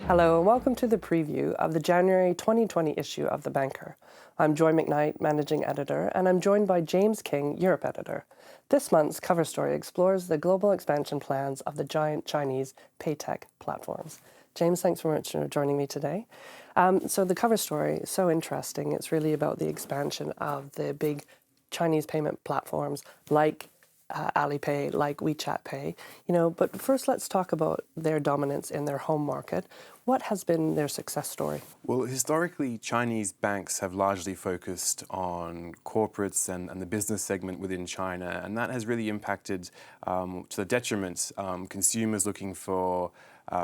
Hello and welcome to the preview of the January 2020 issue of The Banker. I'm Joy Macknight, Managing Editor, and I'm joined by James King, Europe Editor. This month's cover story explores the global expansion plans of the giant Chinese paytech platforms. James, thanks very much for joining me today. So the cover story is so interesting. It's really about the expansion of the big Chinese payment platforms like Alipay, like WeChat Pay, but first let's talk about their dominance in their home market. What has been their success story? Well, historically, Chinese banks have largely focused on corporates and the business segment within China, and that has really impacted, to the detriment, consumers looking for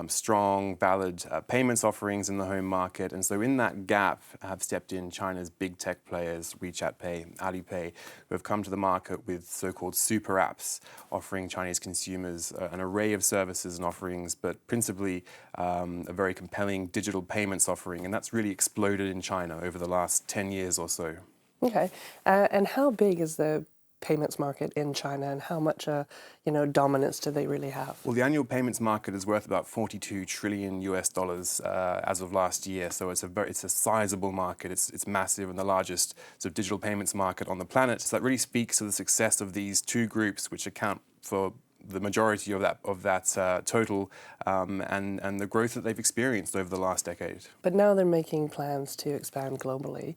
strong, valid payments offerings in the home market. And so in that gap have stepped in China's big tech players, WeChat Pay, Alipay, who have come to the market with so-called super apps, offering Chinese consumers an array of services and offerings, but principally a very compelling digital payments offering. And that's really exploded in China over the last 10 years or so. Okay. And how big is the payments market in China, and how much dominance do they really have? Well, the annual payments market is worth about $42 trillion as of last year. So it's a sizable market. It's massive and the largest sort of digital payments market on the planet. So that really speaks to the success of these two groups, which account for the majority of that total, and the growth that they've experienced over the last decade. But now they're making plans to expand globally.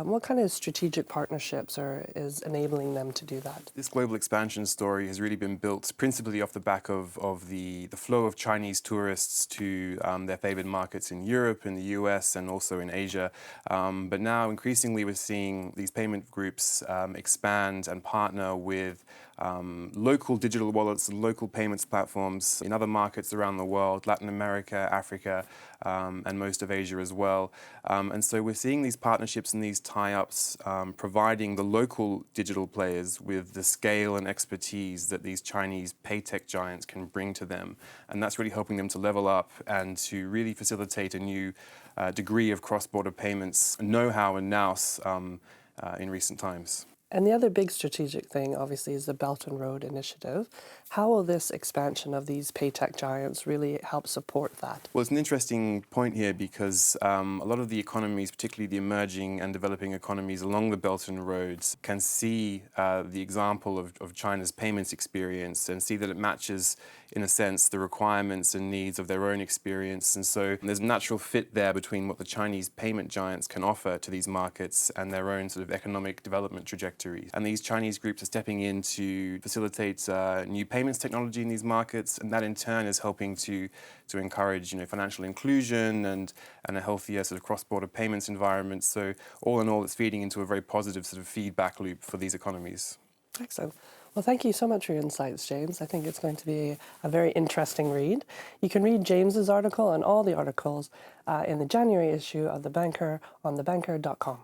What kind of strategic partnerships is enabling them to do that? This global expansion story has really been built principally off the back of the flow of Chinese tourists to their favored markets in Europe, in the US, and also in Asia. But now increasingly we're seeing these payment groups expand and partner with local digital wallets and local payments platforms in other markets around the world, Latin America, Africa, and most of Asia as well. And so we're seeing these partnerships and these tie-ups providing the local digital players with the scale and expertise that these Chinese paytech giants can bring to them. And that's really helping them to level up and to really facilitate a new degree of cross-border payments know-how and nous in recent times. And the other big strategic thing, obviously, is the Belt and Road Initiative. How will this expansion of these paytech giants really help support that? Well, it's an interesting point here because a lot of the economies, particularly the emerging and developing economies along the Belt and Roads, can see the example of China's payments experience and see that it matches, in a sense, the requirements and needs of their own experience. And so there's a natural fit there between what the Chinese payment giants can offer to these markets and their own sort of economic development trajectory. And these Chinese groups are stepping in to facilitate new payments technology in these markets, and that in turn is helping to encourage financial inclusion and a healthier sort of cross-border payments environment. So all in all, it's feeding into a very positive sort of feedback loop for these economies. Excellent. Well, thank you so much for your insights, James. I think it's going to be a very interesting read. You can read James's article and all the articles in the January issue of The Banker on thebanker.com.